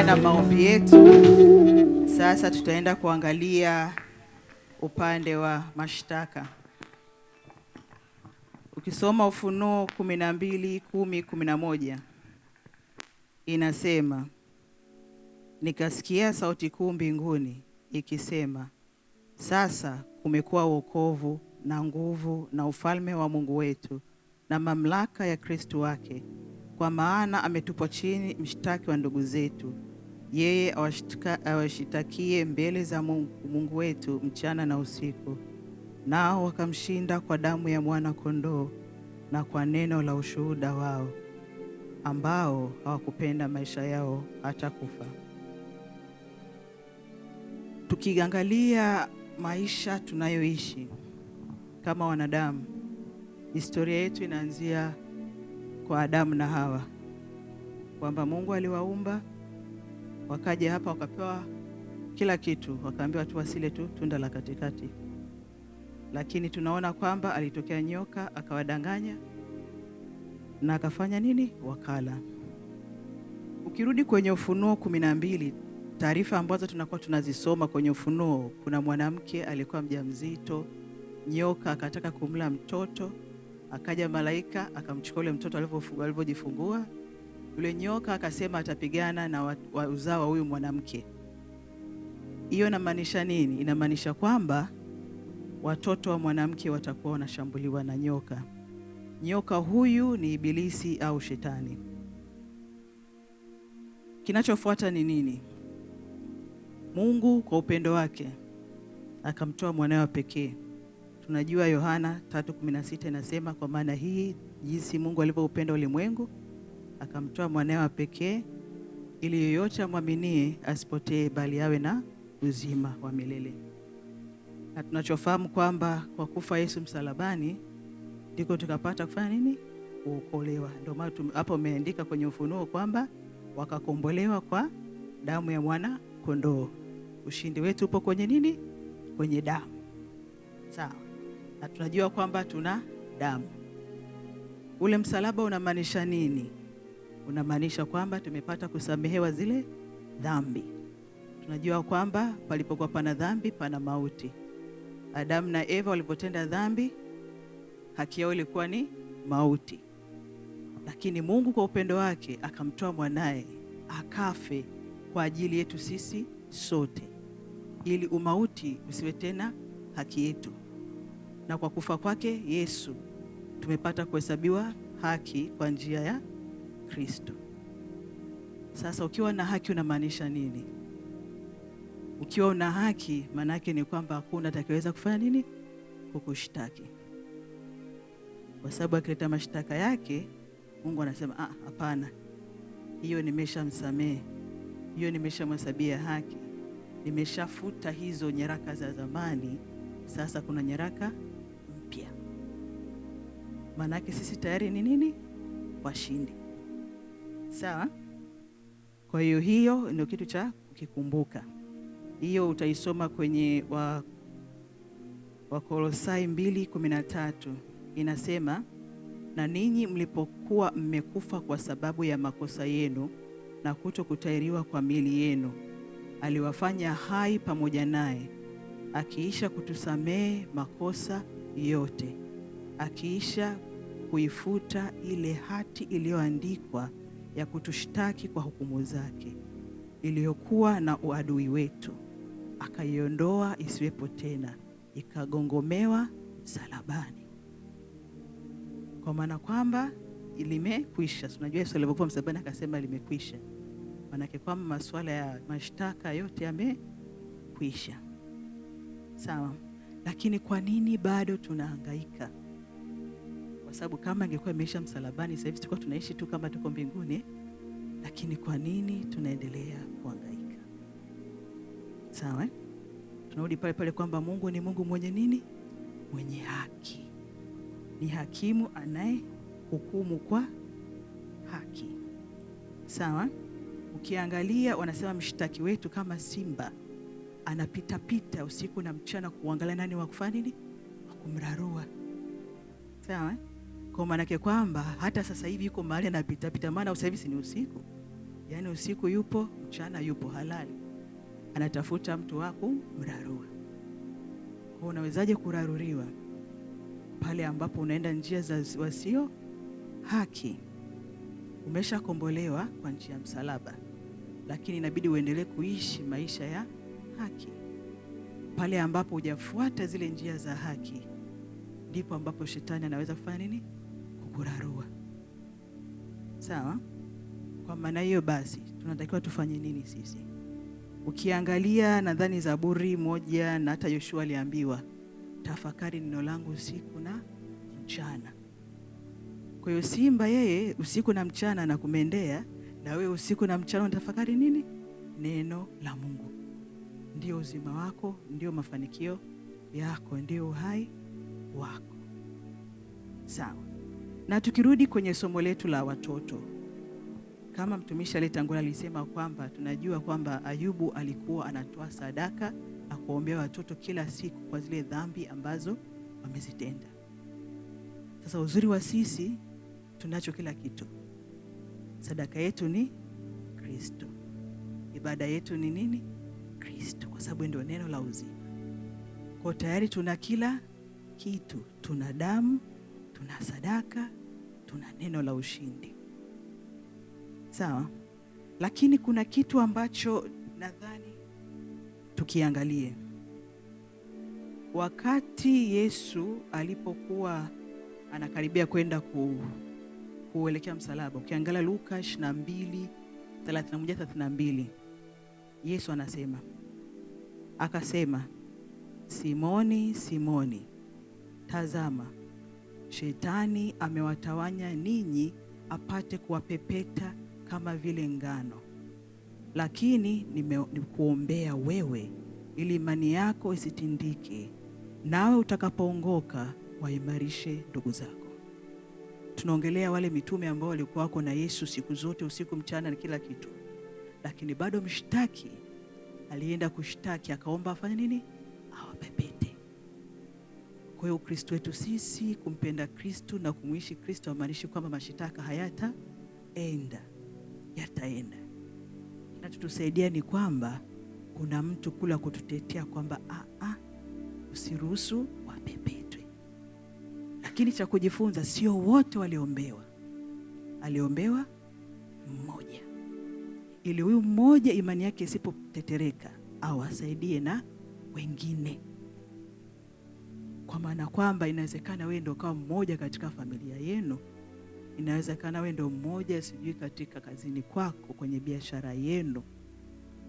sana maombi yetu. Sasa tutaenda kuangalia upande wa mashtaka. Ukisoma Ufunuo 12:10-11 inasema, nikasikia sauti kuu mbinguni ikisema, sasa kumekuwa wokovu na nguvu na ufalme wa Mungu wetu na mamlaka ya Kristo wake, kwa maana ametupwa chini mshtaki wa ndugu zetu. Yeye awashitakie mbele za Mungu wetu mchana na usiku. Nao wakamshinda kwa damu ya mwana kondoo na kwa neno la ushuhuda wao, ambao hawakupenda maisha yao hata kufa. Tukiangalia maisha tunayoishi kama wanadamu, historia yetu inaanzia kwa Adamu na Hawa, kwamba Mungu aliwaumba, wakaja hapa wakapewa kila kitu, wakaambiwa tu wasile tu tunda la katikati. Lakini tunaona kwamba alitokea nyoka akawadanganya na akafanya nini? Wakala. Ukirudi kwenye Ufunuo 12, taarifa ambazo tunakuwa tunazisoma kwenye Ufunuo, kuna mwanamke alikuwa mjamzito, nyoka akataka kumla mtoto, akaja malaika akamchukua yule mtoto alivyojifungua. Yule nyoka akasema atapigana na uzao wa huyu mwanamke. Hiyo inamaanisha nini? Inamaanisha kwamba watoto wa mwanamke watakuwa wanashambuliwa na nyoka. Nyoka huyu ni Ibilisi au Shetani. Kinachofuata ni nini? Mungu kwa upendo wake akamtoa mwanawe pekee. Tunajua Yohana 3:16 inasema, kwa maana hii jinsi Mungu alivyoupenda ulimwengu akamtoa mwanawe pekee, ili yoyote amwaminie asipotee bali awe na uzima wa milele. Na tunachofahamu kwamba kwa kufa Yesu msalabani ndiko tukapata kufanya nini? Kuokolewa. Ndio maana hapo umeandika kwenye Ufunuo kwamba wakakombolewa kwa damu ya mwana kondoo. Ushindi wetu upo kwenye nini? Kwenye damu. Sawa. Na tunajua kwamba tuna damu. Ule msalaba unamaanisha nini? Unamaanisha kwamba tumepata kusamehewa zile dhambi. Tunajua kwamba palipokuwa pana dhambi pana mauti. Adamu na Eva walipotenda dhambi, haki yao ilikuwa ni mauti. Lakini Mungu kwa upendo wake akamtoa mwanae akafe kwa ajili yetu sisi sote, ili umauti usiwe tena haki yetu. Na kwa kufa kwake Yesu tumepata kuhesabiwa haki kwa njia ya Kristo. Sasa ukiwa na haki unamaanisha nini? Ukiwa una haki maana yake ni kwamba hakuna atakayeweza kufanya nini? Kukushtaki. Kwa sababu akileta mashtaka yake, Mungu anasema hapana, hiyo nimeshamsamehe, hiyo nimeshamhesabia haki, nimeshafuta hizo nyaraka za zamani, sasa kuna nyaraka mpya. Maana yake sisi tayari ni nini? Washindi. Sawa? Kwa hiyo ndio kitu cha kukikumbuka. Hiyo utaisoma kwenye Wakolosai 2:13 inasema, na ninyi mlipokuwa mmekufa kwa sababu ya makosa yenu na kutokutahiriwa kwa miili yenu, aliwafanya hai pamoja naye, akiisha kutusamehe makosa yote, akiisha kuifuta ile hati iliyoandikwa ya kutushtaki kwa hukumu zake, iliyokuwa na uadui wetu, akaiondoa isiwepo tena, ikagongomewa msalabani. Kwa maana kwamba limekwisha. Tunajua Yesu alipokuwa msalabani akasema limekwisha. Maana yake kwamba masuala ya mashtaka yote yamekwisha. Sawa. Lakini kwa nini bado tunahangaika? Kwa sababu kama ingekuwa imeisha msalabani sasa hivi tulikuwa tunaishi tu kama tuko mbinguni. Lakini kwa nini tunaendelea kuhangaika? Sawa? Tunarudi pale kwamba Mungu ni Mungu mwenye nini? Mwenye haki. Ni hakimu anaye hukumu kwa haki. Sawa? Ukiangalia wanasema mshtaki wetu kama simba anapita usiku na mchana kuangalia nani wa kufanya nini? Wa kumrarua. Sawa? Kwa maana yake kwamba hata sasa hivi yuko mahali anapita, maana sasa hivi ni usiku. Yaani usiku yupo, mchana yupo, halali. Anatafuta mtu wa kumrarua. Kwa unawezaje kuraruriwa? Pale ambapo unaenda njia za wasio haki. Umeshakombolewa kwa njia ya msalaba, lakini inabidi uendelee kuishi maisha ya haki. Pale ambapo hujafuata zile njia za haki, ndipo ambapo shetani anaweza kufanya nini? Kukurarua. Sawa? Kwa maana hiyo basi, tunatakiwa tufanye nini sisi? Ukiangalia nadhani Zaburi 1 na hata Yoshua aliambiwa, tafakari neno langu usiku na mchana. Kwa hiyo simba yeye usiku na mchana anakumendea, na wewe usiku na mchana unatafakari nini? Neno la Mungu. Ndio uzima wako, ndio mafanikio yako, ndio uhai wako. Sawa. Na tukirudi kwenye somo letu la watoto, kama mtumishi aliyetangulia alisema kwamba tunajua kwamba Ayubu alikuwa anatoa sadaka na kuombea watoto kila siku kwa zile dhambi ambazo wamezitenda. Sasa uzuri wa sisi, tunacho kila kitu. Sadaka yetu ni Kristo. Ibada yetu ni nini? Kristo, kwa sababu ndio neno la uzima. Kwa tayari tuna kila kitu. Tuna damu, tuna sadaka, tuna neno la ushindi. Sawa? Lakini kuna kitu ambacho nadhani tukiangalie. Wakati Yesu alipokuwa anakaribia kwenda kuelekea msalaba, ukiangalia Luka 22:31-32, Yesu anasema, akasema, Simoni, Simoni, tazama, Shetani amewatawanya ninyi apate kuwapepeta kama vile ngano. Lakini nimekuombea wewe ili imani yako isitindike, nawe utakapoongoka waimarishe ndugu zako. Tunaongelea wale mitume ambao walikuwa wako na Yesu siku zote, usiku mchana na kila kitu. Lakini bado mshtaki alienda kushtaki, akaomba afanye nini? Awapepete. Kwa hiyo Kristo wetu sisi, kumpenda Kristo na kumuishi Kristo, haimaanishi kwamba mashitaka hayataenda, yataenda. Na tutusaidia ni kwamba kuna mtu kula kututetea kwamba usiruhusu wapepetwe. Lakini cha kujifunza, sio wote waliombewa. Aliombewa mmoja, ili huyu mmoja imani yake isipotetereka awasaidie na wengine. Kwa maana kwamba inawezekana wewe ndio kama mmoja katika familia yenu, inawezekana wewe ndio mmoja sijui katika kazini kwako, kwenye biashara yenu.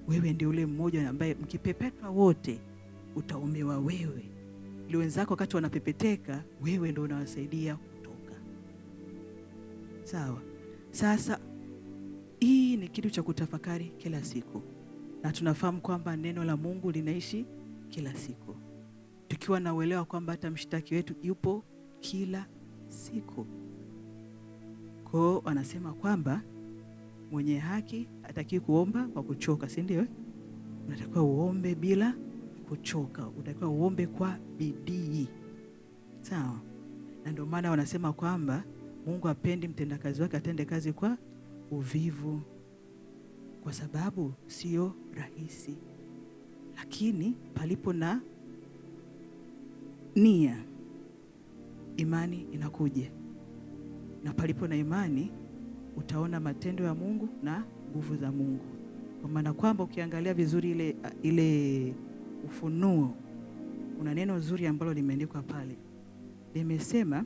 Wewe ndio ule mmoja ambaye mkipepetwa wote utaomewa wewe. Ili wenzako wakati wanapepeteka, wewe ndio unawasaidia kutoka. Sawa? Sasa hii ni kitu cha kutafakari kila siku. Na tunafahamu kwamba neno la Mungu linaishi kila siku. Tukiwa na uelewa kwamba hata mshtaki wetu yupo kila siku. Kwa anasema kwamba mwenye haki hataki kuomba kwa kuchoka, si ndio? Unatakiwa uombe bila kuchoka, unatakiwa uombe kwa bidii. Sawa? Na ndio maana wanasema kwamba Mungu hapendi mtendakazi wake atende kazi kwa uvivu, kwa sababu sio rahisi. Lakini palipo na nia, imani inakuja. Na palipo na imani utaona matendo ya Mungu na nguvu za Mungu. Kwa maana kwamba ukiangalia vizuri ile Ufunuo, kuna neno zuri ambalo limeandikwa pale. Limesema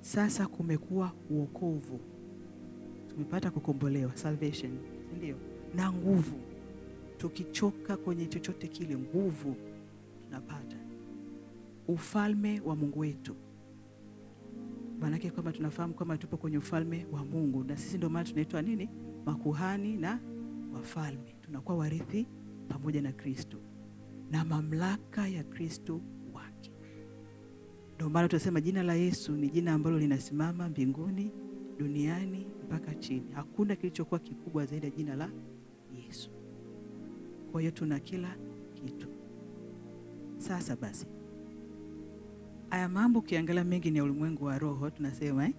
sasa kumekuwa wokovu. Tumepata kukombolewa, salvation, ndio? Na nguvu. Tukichoka kwenye chochote kile, nguvu tunapata. Ufalme wa Mungu wetu. Maanake kwamba tunafahamu kwamba tupo kwenye ufalme wa Mungu, na sisi ndio maana tunaitwa nini? Makuhani na wafalme. Tunakuwa warithi pamoja na Kristo na mamlaka ya Kristo wake. Ndio maana tunasema jina la Yesu ni jina ambalo linasimama mbinguni, duniani mpaka chini. Hakuna kilichokuwa kikubwa zaidi ya jina la Yesu. Kwa hiyo tuna kila kitu. Sasa basi, haya mambo ukiangalia mengi ni ulimwengu wa roho tunasema,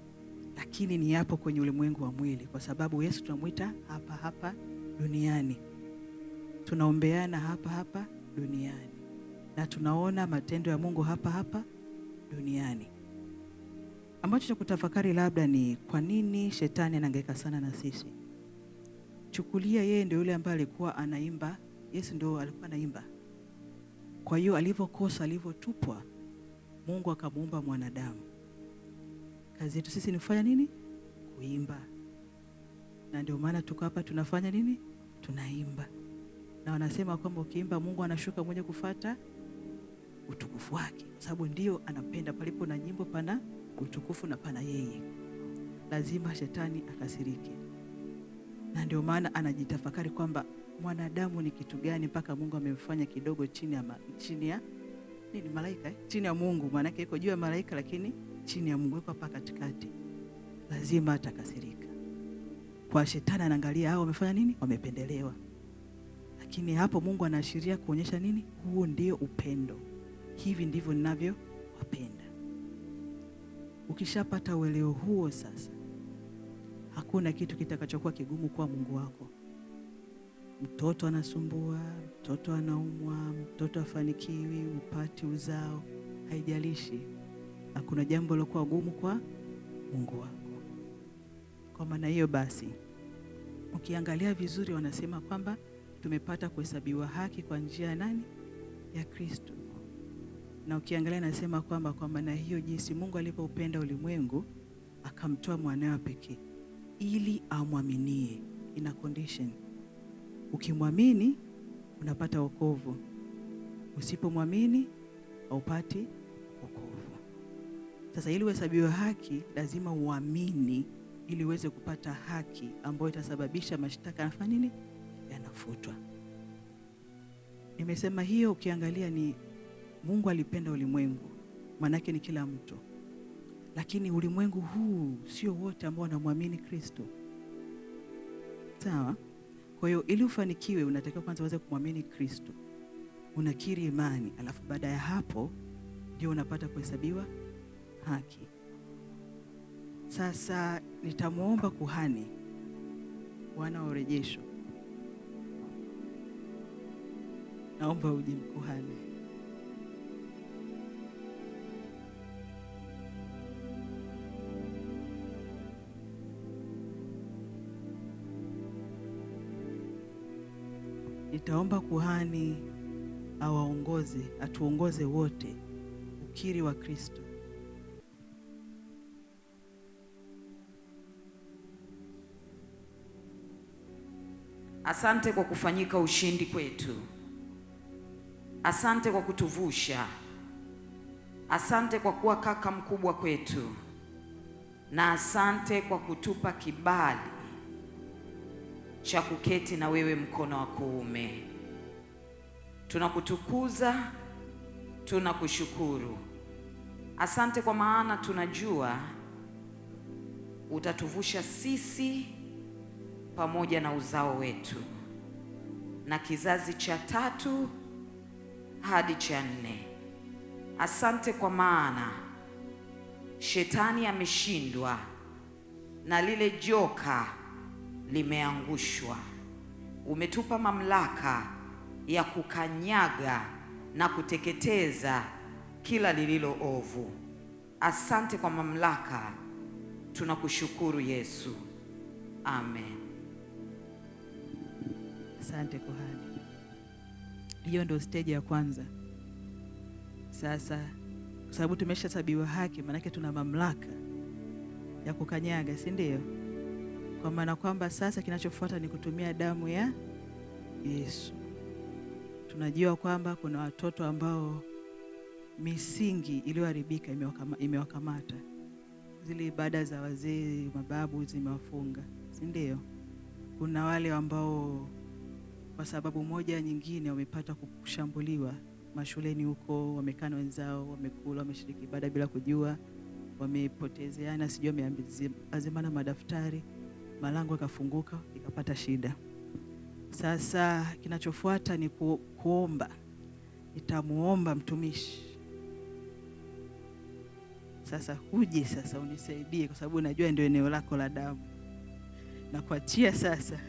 lakini ni yapo kwenye ulimwengu wa mwili, kwa sababu Yesu tunamuita hapa hapa duniani, tunaombeana hapa hapa duniani, na tunaona matendo ya Mungu hapa hapa duniani. Ambacho cha kutafakari labda ni kwa nini shetani anahangaika sana na sisi. Chukulia yeye ndio yule ambaye alikuwa anaimba, Yesu ndio alikuwa anaimba. Kwa hiyo alivyokosa, alivyotupwa, Mungu akamuumba mwanadamu. Kazi yetu sisi ni kufanya nini? Kuimba. Na ndio maana tuko hapa tunafanya nini? Tunaimba. Na wanasema kwamba ukiimba Mungu anashuka mwenye kufuata utukufu wake, kwa sababu ndio anapenda. Palipo na nyimbo pana utukufu na pana yeye. Lazima shetani akasirike. Na ndio maana anajitafakari kwamba mwanadamu ni kitu gani mpaka Mungu amemfanya kidogo chini ya nini, malaika chini ya Mungu. Maana yake yuko juu ya malaika lakini chini ya Mungu, yuko hapa katikati. Lazima atakasirika. Kwa shetani anaangalia hao wamefanya nini? Wamependelewa. Lakini hapo Mungu anaashiria kuonyesha nini? Huo ndio upendo. Hivi ndivyo ninavyowapenda. Ukishapata uelewa huo sasa, hakuna kitu kitakachokuwa kigumu kwa Mungu wako. Mtoto anasumbua, mtoto anaumwa, mtoto afanikiwi, upati uzao, haijalishi. Hakuna jambo lilokuwa gumu kwa Mungu wako. Kwa maana hiyo basi, ukiangalia vizuri wanasema kwamba tumepata kuhesabiwa haki kwa njia ya nani? Ya Kristo. Na ukiangalia nasema kwamba kwa maana hiyo jinsi Mungu alipoupenda ulimwengu akamtoa mwanawe pekee ili amwaminie. Ina condition. Ukimwamini unapata wokovu. Usipomwamini haupati wokovu. Sasa ili uhesabiwe haki lazima uamini ili uweze kupata haki ambayo itasababisha mashtaka yanafanya nini? Yanafutwa. Nimesema hiyo ukiangalia ni Mungu alipenda ulimwengu. Manake ni kila mtu. Lakini ulimwengu huu sio wote ambao wanamwamini Kristo. Sawa? Kwa hiyo ili ufanikiwe unatakiwa kwanza uweze kumwamini Kristo. Unakiri imani, alafu baada ya hapo ndio unapata kuhesabiwa haki. Sasa nitamuomba kuhani Bwana wa urejesho. Naomba uje mkuhani. Nitaomba kuhani atuongoze wote ukiri wa Kristo. Asante kwa kufanyika ushindi kwetu. Asante kwa kutuvusha. Asante kwa kuwa kaka mkubwa kwetu. Na asante kwa kutupa kibali cha kuketi na wewe mkono wa kuume. Tunakutukuza, tunakushukuru. Asante kwa maana tunajua utatuvusha sisi pamoja na uzao wetu na kizazi cha 3 hadi cha 4. Asante kwa maana shetani ameshindwa na lile joka limeangushwa. Umetupa mamlaka ya kukanyaga na kuteketeza kila lililo ovu. Asante kwa mamlaka. Tunakushukuru Yesu. Amen. Asante kuhani. Hiyo ndio stage ya kwanza. Sasa kwa sababu tumeshahesabiwa haki, maana tuna mamlaka ya kukanyaga, si ndio? Kwa maana kwamba sasa kinachofuata ni kutumia damu ya Yesu. Tunajua kwamba kuna watoto ambao misingi iliyoharibika imewakamata. Zile ibada za wazee, mababu zimewafunga, si ndio? Kuna wale ambao kwa sababu moja nyingine wamepata kushambuliwa mashuleni huko, wamekaa na wenzao, wamekula, wameshiriki ibada bila kujua, wamepotezeana, sijui wameazimana madaftari, malango yakafunguka, ikapata shida. Sasa kinachofuata ni kuomba. Nitamuomba mtumishi. sasa huje sasa unisaidie, kwa sababu najua ndio eneo lako la damu. Na kuachia sasa,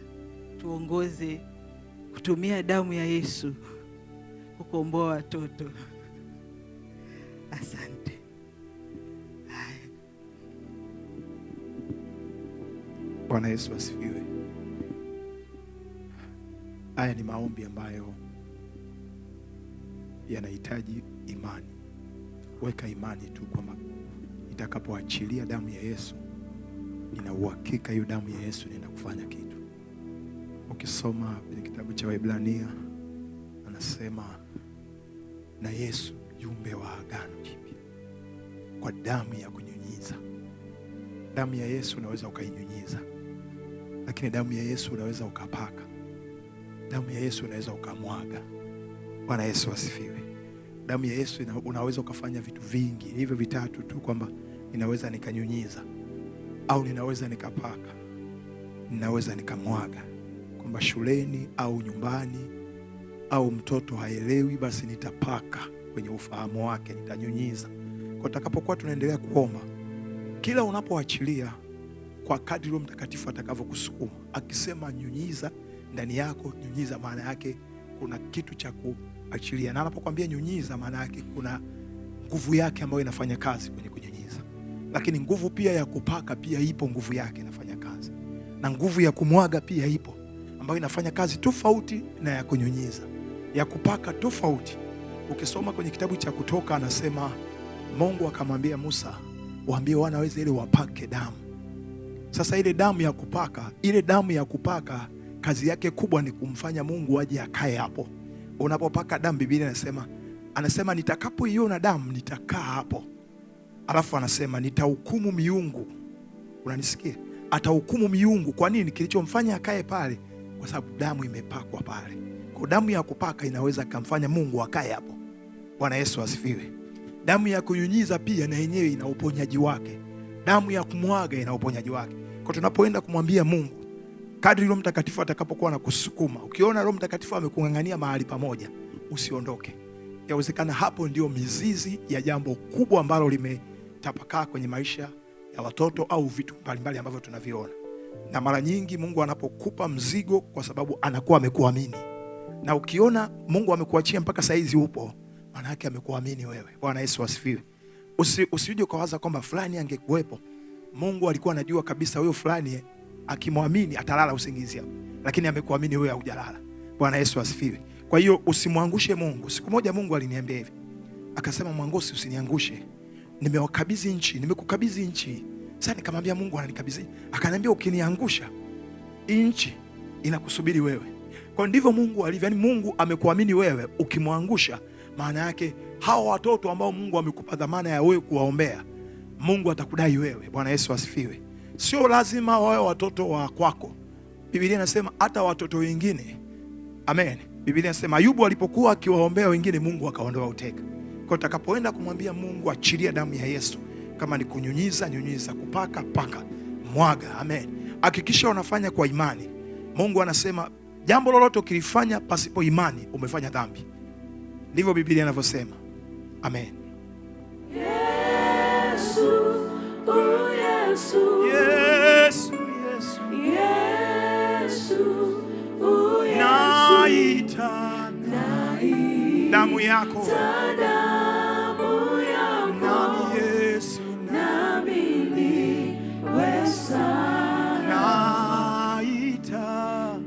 tuongoze kutumia damu ya Yesu kukomboa watoto. Asante. Bwana Yesu asifiwe. Haya ni maombi ambayo yanahitaji imani. Weka imani tu kwamba nitakapoachilia damu ya Yesu, nina uhakika hiyo damu ya Yesu inaenda kufanya kitu. Ukisoma kwenye kitabu cha Waebrania anasema, na Yesu mjumbe wa agano jipya kwa damu ya kunyunyiza. Damu ya Yesu unaweza ukainyunyiza, lakini damu ya Yesu unaweza ukapaka. Damu ya Yesu unaweza ukamwaga. Bwana Yesu asifiwe. Damu ya Yesu unaweza ukafanya vitu vingi, hivyo vitatu tu, kwamba ninaweza nikanyunyiza, au ninaweza nikapaka, ninaweza nikamwaga. Kwamba shuleni au nyumbani au mtoto haelewi, basi nitapaka kwenye ufahamu wake, nitanyunyiza. Kwa tutakapokuwa tunaendelea kuomba, kila unapoachilia kwa kadri Roho Mtakatifu atakavyokusukuma, akisema nyunyiza ndani yako, nyunyiza maana yake kuna kitu cha kuachilia. Na anapokuambia nyunyiza, maana yake kuna nguvu yake ambayo inafanya kazi kwenye kunyunyiza. Lakini nguvu pia ya kupaka pia ipo, nguvu yake inafanya kazi. Na nguvu ya kumwaga pia ipo, ambayo inafanya kazi tofauti na ya kunyunyiza. Ya kupaka tofauti. Ukisoma kwenye kitabu cha Kutoka anasema Mungu akamwambia Musa, waambie wana wa Israeli wapake damu. Sasa ile damu ya kupaka kazi yake kubwa ni kumfanya Mungu aje akae hapo. Unapopaka damu, Biblia anasema nitakapoiona damu nitakaa hapo. Alafu anasema nitahukumu miungu. Unanisikia? Atahukumu miungu. Kwa nini? Kilichomfanya akae pale, kwa sababu damu imepakwa pale. Kwa damu ya kupaka inaweza kumfanya Mungu akae hapo. Bwana Yesu asifiwe. Damu ya kunyunyiza pia na yenyewe ina uponyaji wake. Damu ya kumwaga ina uponyaji wake. Kwa tunapoenda kumwambia Mungu, kadri Roho Mtakatifu atakapokuwa anakusukuma, ukiona Roho Mtakatifu amekungangania mahali pamoja, usiondoke. Yawezekana hapo ndio mizizi ya jambo kubwa ambalo limetapakaa kwenye maisha ya watoto au vitu mbalimbali ambavyo tunaviona. Na mara nyingi Mungu anapokupa mzigo, kwa sababu anakuwa amekuamini. Na ukiona Mungu amekuachia mpaka saizi upo, maana yake amekuamini wewe. Bwana Yesu asifiwe. Usije ukawaza kwamba fulani angekuwepo. Mungu alikuwa anajua kabisa huyo fulani akimwamini atalala usingizi hapo, lakini amekuamini wewe haujalala. Bwana Yesu asifiwe. Kwa hiyo usimwangushe Mungu. Siku moja Mungu aliniambia hivi, akasema, Mwangosi, usiniangushe, nimewakabidhi nchi, nimekukabidhi nchi. Sasa nikamwambia Mungu ananikabidhi, akaniambia ukiniangusha nchi inakusubiri wewe. Kwa ndivyo Mungu alivyo, yani Mungu amekuamini wewe. Ukimwangusha, maana yake hao watoto ambao Mungu amekupa dhamana ya wewe kuwaombea, Mungu atakudai wewe. Bwana Yesu asifiwe. Sio lazima wawe watoto wa kwako. Biblia inasema hata watoto wengine. Amen. Biblia inasema Ayubu alipokuwa akiwaombea wengine, Mungu akaondoa uteka. Kwa utakapoenda kumwambia Mungu, achilia damu ya Yesu, kama ni kunyunyiza, nyunyiza, kupaka, paka, mwaga. Amen. Hakikisha unafanya kwa imani. Mungu anasema jambo lolote ukilifanya pasipo imani umefanya dhambi. Ndivyo Biblia inavyosema. Amen. Yesu, oh Yesu, Yesu, Yesu, Yesu, oh Yesu, naita damu yako, damu yako, nami Yesu, nami niwe sana, naita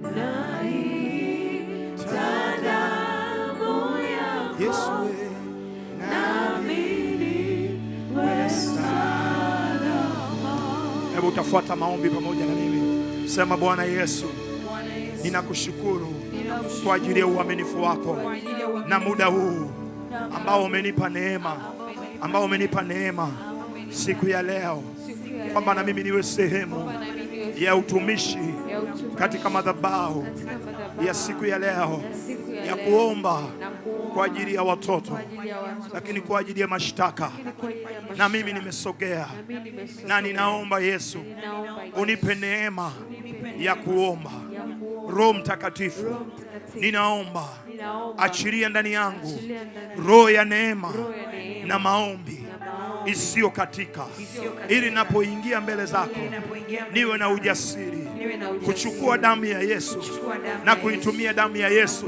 damu yako, Yesu, nami niwe sana. hebu utafuata maombi pamoja na mimi. Sema, Bwana Yesu, ninakushukuru kwa ajili ya uaminifu wako na muda huu ambao umenipa neema, siku ya leo, kwamba na mimi niwe sehemu ya utumishi katika madhabahu ya siku ya leo, ya kuomba kwa ajili ya watoto, lakini kwa ajili ya mashtaka. Na mimi nimesogea na ninaomba Yesu, unipe neema ya kuomba. Roho Mtakatifu, ninaomba achilia ndani yangu roho ya neema na maombi isiyokatika, ili napoingia mbele zako niwe na ujasiri kuchukua damu ya Yesu na kuitumia damu ya Yesu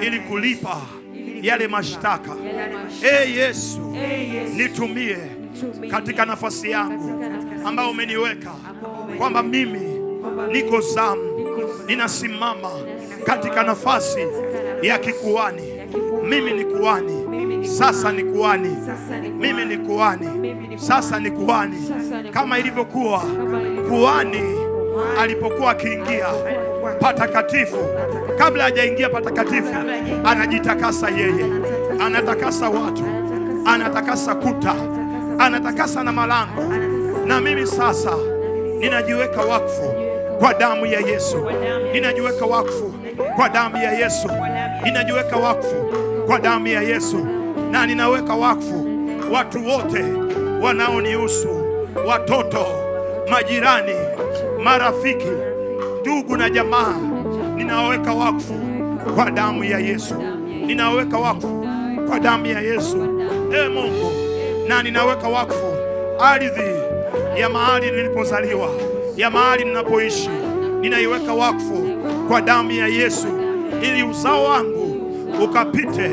ili kulipa yale mashtaka. Yesu, nitumie katika nafasi yangu ambayo umeniweka, kwamba mimi niko zamu, ninasimama katika nafasi ya kikuhani. Mimi ni kuhani, sasa ni kuhani. Mimi ni kuhani, sasa ni kuhani. Kama ilivyokuwa kuhani alipokuwa akiingia patakatifu, kabla hajaingia patakatifu anajitakasa yeye, anatakasa watu, anatakasa kuta, anatakasa na malango. Na mimi sasa ninajiweka wakfu kwa damu ya Yesu, ninajiweka wakfu kwa damu ya Yesu, ninajiweka wakfu kwa damu ya Yesu, na ninaweka wakfu watu wote wanaonihusu, watoto, majirani, marafiki, ndugu na jamaa. Ninaweka wakfu kwa damu ya Yesu, ninaweka wakfu kwa damu ya Yesu, Mungu. Na ninaweka wakfu ardhi ya mahali nilipozaliwa, ya mahali ninapoishi, ninaiweka wakfu kwa damu ya Yesu, ili uzao wangu ukapite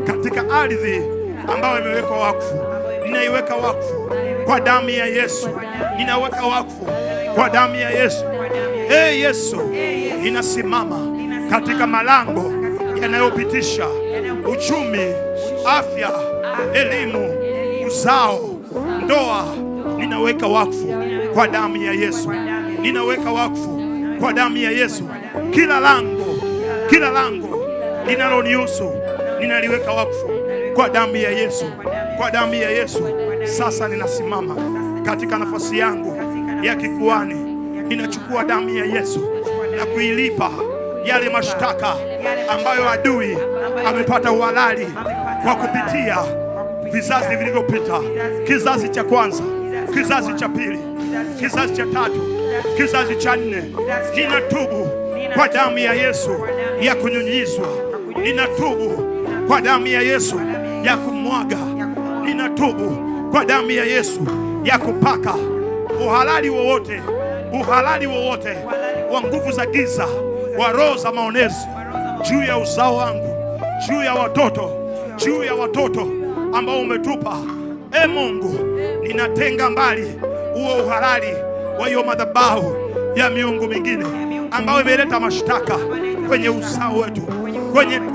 katika ardhi ambayo imewekwa wakfu. Ninaiweka wakfu kwa damu ya Yesu, ninaweka wakfu kwa damu ya Yesu. Yesu, ninasimama katika malango yanayopitisha uchumi, afya, elimu, uzao, ndoa. Ninaweka wakfu kwa damu ya Yesu, ninaweka wakfu kwa damu ya Yesu. Kila lango linalonihusu ninaliweka wakfu kwa damu ya Yesu, kwa damu ya Yesu. Sasa ninasimama katika nafasi yangu ya kikuhani, ninachukua damu ya Yesu na kuilipa yale mashtaka ambayo adui amepata uhalali kwa kupitia vizazi vilivyopita, kizazi cha kwanza, kizazi cha pili, kizazi cha tatu, kizazi cha nne. Ninatubu kwa damu ya Yesu ya kunyunyizwa, ninatubu kwa damu ya Yesu ya kumwaga, ninatubu kwa damu ya Yesu ya kupaka. Uhalali wowote wa nguvu za giza, wa roho za maonezi juu ya uzao wangu, juu ya watoto ambao umetupa, Mungu, ninatenga mbali huo uhalali wa hiyo madhabahu ya miungu mingine ambayo imeleta mashtaka kwenye uzao wetu,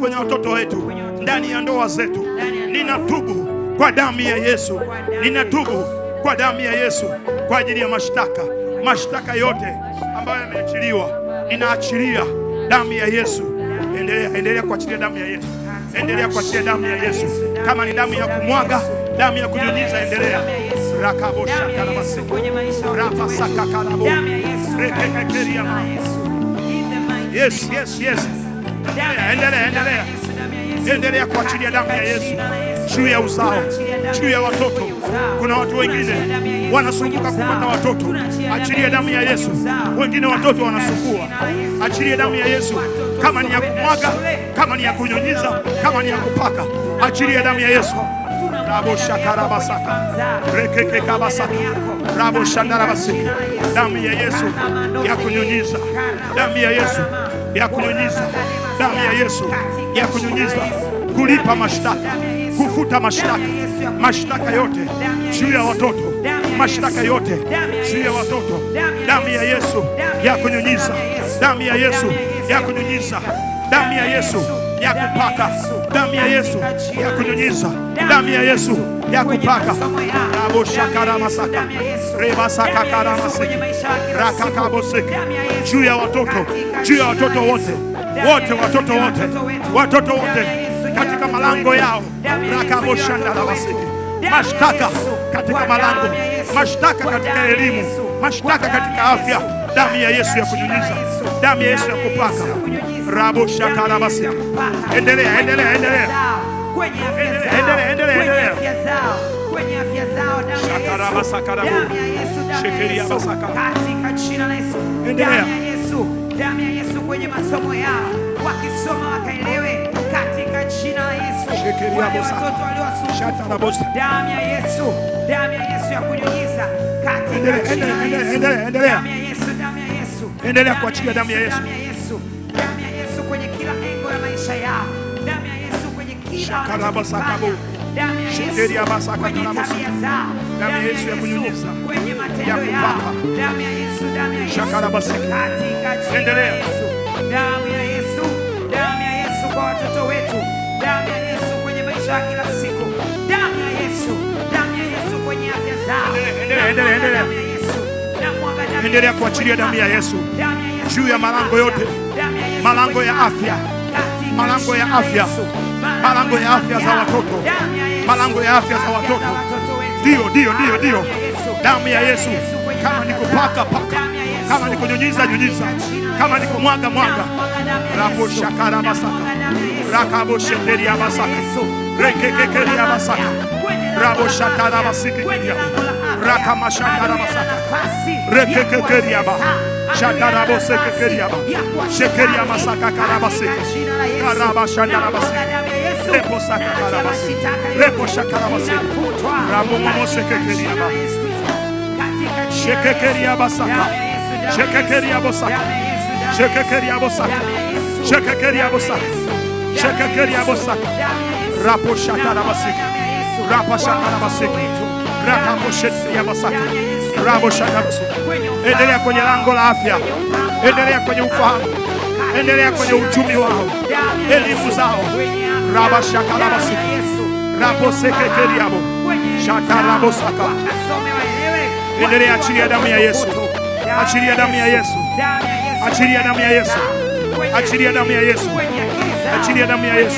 kwenye watoto wetu, ndani ya ndoa zetu. Ninatubu kwa damu ya Yesu, ninatubu kwa damu ya Yesu kwa ajili ya mashtaka yote ambayo yameachiliwa. Ninaachilia damu ya Yesu. Endelea kuachilia damu ya Yesu, endelea kuachilia damu ya Yesu. Kama ni damu ya kumwaga, damu ya kunyunyiza, endelea. Yes. Endelea kuachilia damu ya Yesu juu ya uzao, juu ya watoto. Kuna watu wengine wanasumbuka kupata watoto, achilia damu ya Yesu. Wengine watoto wanasumbua, achilia damu ya Yesu. Kama ni ya kumwaga, kama ni ya kunyunyiza, kama ni ya kupaka, achilia damu ya Yesu. Rabo shakarabasaka rekeke kabasaka rabo shandarabasika. Damu ya Yesu ya kunyunyiza, damu ya Yesu ya kunyunyiza, damu ya Yesu ya kunyunyiza, kulipa mashtaka, kufuta mashtaka yote juu ya watoto, mashtaka yote juu ya watoto. Damu ya Yesu ya kunyunyiza, damu ya Yesu ya kunyunyiza, damu ya Yesu ya kupaka, damu ya Yesu ya kunyunyiza, damu ya Yesu ya kupaka. Rabo shakaramasaka rebasaka karamasiki rakakabosiki juu ya watoto, juu ya watoto wote, watoto wote katika malango yao. Rakaboshandarabasiki, mashtaka katika malango, mashtaka katika elimu, mashtaka katika afya. Damu ya Yesu ya kunyunyiza, damu ya Yesu ya kupaka. Rabo shakarabasiki. Endelea kwenye afya zao, damu ya Yesu, katika jina la Yesu, damu ya Yesu kwenye masomo yao, wakisoma wakaelewe, katika jina la Yesu, wale watoto waliowasumbufu, damu ya Yesu, damu ya Yesu ya kunyunyiza katika jina la Yesu. Damu ya Yesu, damu ya Yesu. Endelea kuachilia damu ya Yesu. Damu ya Yesu. Damu ya Yesu kwenye kila engo ya maisha yao. Damu ya Yesu kwenye kila wanachokifanya. Damu ya Yesu kwenye tabia zao. Damu ya Yesu kwenye matendo yao. Damu ya Yesu, damu ya Yesu. Katika jina la Yesu. Damu ya Yesu, damu ya Yesu kwa watoto wetu. Damu ya Yesu kwenye maisha ya kila siku. Damu ya Yesu, damu ya Yesu kwenye afya zao. Endelea kuachilia damu ya Yesu juu ya malango yote, malango ya afya, malango ya afya, malango ya afya za watoto, malango ya afya za watoto. Ndio, damu ya Yesu. Kama ni kupaka paka, kama ni kunyunyiza nyunyiza, kama ni kumwaga mwaga. Rabo shakara masaka, rakabo sheteria masaka, rekekekeria masaka, rabo shatara masiki, rakama shatara masaka, rekekekeria ba, shatara bosekekeria ba, shekeria masaka karabasiki, karaba shatara basiki, repo saka karabasiki, repo shakara basiki, rabo momosekekeria ba, shekekeria basaka, shekekeria bosaka, shekekeria bosaka, shekekeria bosaka, shekekeria bosaka, rapo shatara basiki, rapa shatara basiki, rapa shekeria basaka, rabo shatara basiki. Endelea kwenye lango la afya, endelea kwenye ufahamu, endelea kwenye uchumi wao, elimu zao, raba shatara basiki, rapo sekekeria bo, shatara bosaka. Endelea, achilia damu ya Yesu, achilia damu ya Yesu, achilia damu ya Yesu, achilia damu ya Yesu, achilia damu ya Yesu.